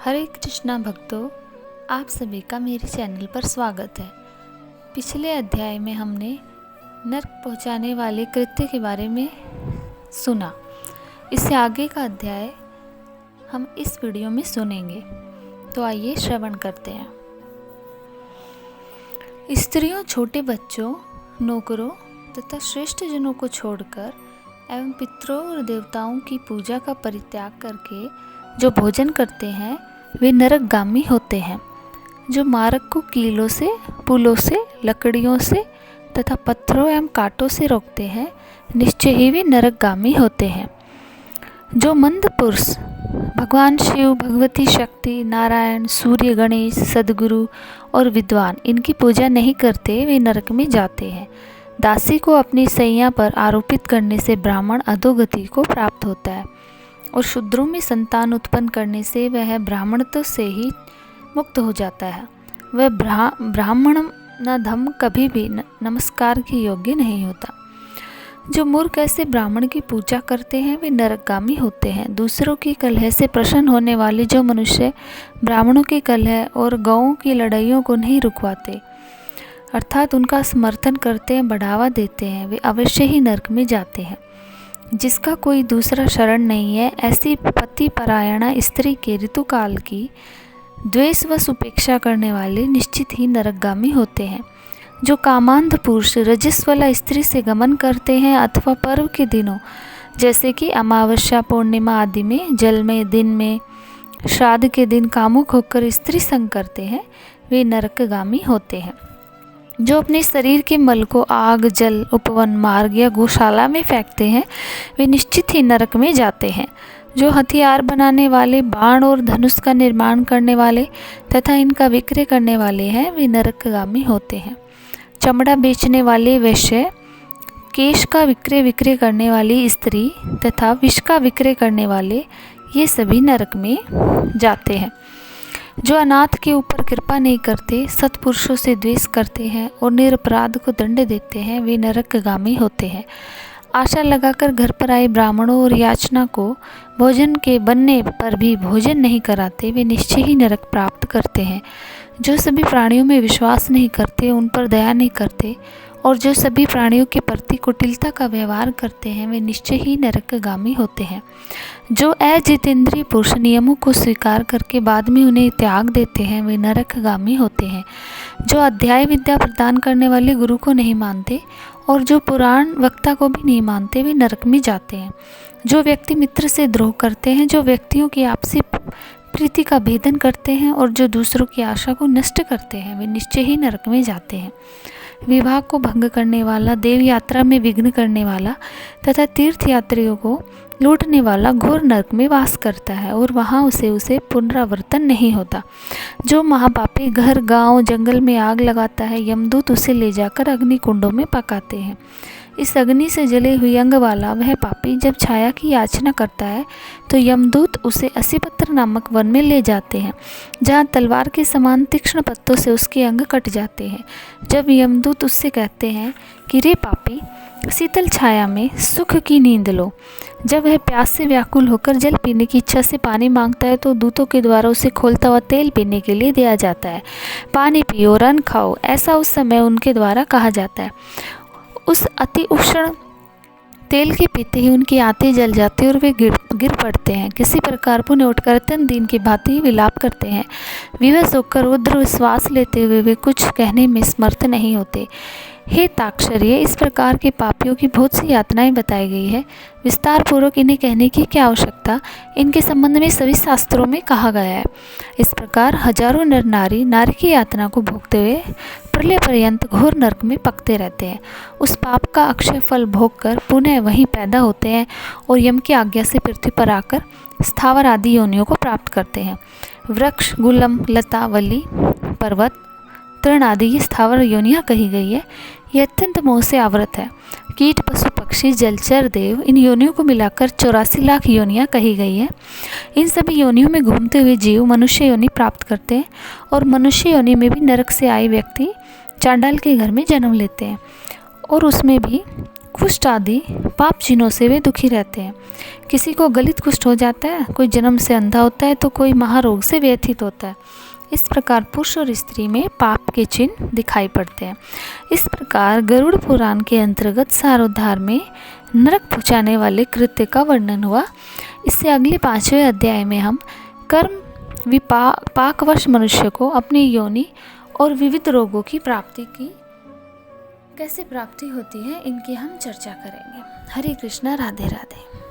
हरे कृष्णा भक्तों, आप सभी का मेरे चैनल पर स्वागत है। पिछले अध्याय में हमने नरक पहुंचाने वाले कृत्य के बारे में सुना। इससे आगे का अध्याय हम इस वीडियो में सुनेंगे, तो आइए श्रवण करते हैं। स्त्रियों, छोटे बच्चों, नौकरों तथा श्रेष्ठ जनों को छोड़कर एवं पितरों और देवताओं की पूजा का परित्याग करके जो भोजन करते हैं वे नरकगामी होते हैं। जो मार्ग को कीलों से, पुलों से, लकड़ियों से तथा पत्थरों एवं कांटों से रोकते हैं, निश्चय ही वे नरकगामी होते हैं। जो मंद पुरुष भगवान शिव, भगवती शक्ति, नारायण, सूर्य, गणेश, सद्गुरु और विद्वान इनकी पूजा नहीं करते, वे नरक में जाते हैं। दासी को अपनी सैया पर आरोपित करने से ब्राह्मण अधोगति को प्राप्त होता है और शूद्रों में संतान उत्पन्न करने से वह ब्राह्मणत्व से ही मुक्त हो जाता है। वह ब्राह्मण न धम कभी भी नमस्कार के योग्य नहीं होता। जो मूर्ख ऐसे ब्राह्मण की पूजा करते हैं वे नरकगामी होते हैं। दूसरों की कलह से प्रसन्न होने वाले जो मनुष्य ब्राह्मणों की कलह और गौओं की लड़ाइयों को नहीं रुकवाते, अर्थात उनका समर्थन करते हैं, बढ़ावा देते हैं, वे अवश्य ही नरक में जाते हैं। जिसका कोई दूसरा शरण नहीं है, ऐसी पति परायणा स्त्री के ऋतुकाल की द्वेषवश उपेक्षा करने वाले निश्चित ही नरकगामी होते हैं। जो कामांध पुरुष रजस्वला स्त्री से गमन करते हैं अथवा पर्व के दिनों जैसे कि अमावस्या, पूर्णिमा आदि में, जल में, दिन में, श्राद्ध के दिन कामुक होकर स्त्री संग करते हैं, वे नरकगामी होते हैं। जो अपने शरीर के मल को आग, जल, उपवन, मार्ग या गौशाला में फेंकते हैं, वे निश्चित ही नरक में जाते हैं। जो हथियार बनाने वाले, बाण और धनुष का निर्माण करने वाले तथा इनका विक्रय करने वाले हैं, वे नरकगामी होते हैं। चमड़ा बेचने वाले वैश्य, केश का विक्रय करने वाली स्त्री तथा विष का विक्रय करने वाले, ये सभी नरक में जाते हैं। जो अनाथ के ऊपर कृपा नहीं करते, सत्पुरुषों से द्वेष करते हैं और निरपराध को दंड देते हैं, वे नरकगामी होते हैं। आशा लगाकर घर पर आए ब्राह्मणों और याचना को भोजन के बनने पर भी भोजन नहीं कराते, वे निश्चय ही नरक प्राप्त करते हैं। जो सभी प्राणियों में विश्वास नहीं करते, उन पर दया नहीं करते और जो सभी प्राणियों के प्रति कुटिलता का व्यवहार करते हैं, वे निश्चय ही नरकगामी होते हैं। जो अजितेंद्रिय पुरुष नियमों को स्वीकार करके बाद में उन्हें त्याग देते हैं, वे नरकगामी होते हैं। जो अध्याय विद्या प्रदान करने वाले गुरु को नहीं मानते और जो पुराण वक्ता को भी नहीं मानते, वे नरक में जाते हैं। जो व्यक्ति मित्र से द्रोह करते हैं, जो व्यक्तियों की आपसी प्रीति का भेदन करते हैं और जो दूसरों की आशा को नष्ट करते हैं, वे निश्चय ही नरक में जाते हैं। विवाह को भंग करने वाला, देव यात्रा में विघ्न करने वाला तथा तीर्थ यात्रियों को लूटने वाला घोर नरक में वास करता है और वहाँ उसे पुनरावर्तन नहीं होता। जो महापापी घर, गांव, जंगल में आग लगाता है, यमदूत उसे ले जाकर अग्नि कुंडों में पकाते हैं। इस अग्नि से जले हुए अंग वाला वह पापी जब छाया की याचना करता है तो यमदूत उसे असीपत्र नामक वन में ले जाते हैं, जहाँ तलवार के समान तीक्ष्ण पत्तों से उसके अंग कट जाते हैं। जब यमदूत उससे कहते हैं कि रे पापी, शीतल छाया में सुख की नींद लो, जब वह प्यास से व्याकुल होकर जल पीने की इच्छा से पानी मांगता है तो दूतों के द्वारा उसे खोलता हुआ तेल पीने के लिए दिया जाता है। पानी पियो, रन खाओ, ऐसा उस समय उनके द्वारा कहा जाता है। उस अति उष्ण तेल के पीते ही उनकी आंतें जल जाती हैं और वे गिर पड़ते हैं। किसी प्रकार पुनः उठकर अत्यंत दीन की भांति विलाप करते हैं। विवश होकर रुद्र श्वास लेते हुए वे कुछ कहने में समर्थ नहीं होते। हे ताक्षर्य, इस प्रकार के पापियों की बहुत सी यातनाएं बताई गई है। विस्तार पूर्वक इन्हें कहने की क्या आवश्यकता, इनके संबंध में सभी शास्त्रों में कहा गया है। इस प्रकार हजारों नर नारी की यातना को भोगते हुए प्रलय पर्यंत घोर नरक में पकते रहते हैं। उस पाप का अक्षय फल भोग कर पुनः वहीं पैदा होते हैं और यम की आज्ञा से पृथ्वी पर आकर स्थावर आदि योनियों को प्राप्त करते हैं। वृक्ष, गुलम, लता, वली, पर्वत, तृण आदि ये स्थावर योनियाँ कही गई है। ये अत्यंत मोह से आवृत है। कीट, पशु, पक्षी, जलचर, देव, इन योनियों को मिलाकर 84 लाख योनियाँ कही गई है। इन सभी योनियों में घूमते हुए जीव मनुष्य योनि प्राप्त करते हैं और मनुष्य योनि में भी नरक से आए व्यक्ति चांडाल के घर में जन्म लेते हैं और उसमें भी कुष्ठ आदि पाप चिन्हों से वे दुखी रहते हैं। किसी को गलित कुष्ठ हो जाता है, कोई जन्म से अंधा होता है, तो कोई महारोग से व्यथित होता है। इस प्रकार पुरुष और स्त्री में पाप के चिन्ह दिखाई पड़ते हैं। इस प्रकार गरुड़ पुराण के अंतर्गत सारोद्धार में नरक पहुँचाने वाले कृत्य का वर्णन हुआ। इससे अगले 5वें अध्याय में हम कर्म विपाकवश मनुष्य को अपनी योनि और विविध रोगों की कैसे प्राप्ति होती है, इनकी हम चर्चा करेंगे। हरे कृष्णा, राधे राधे।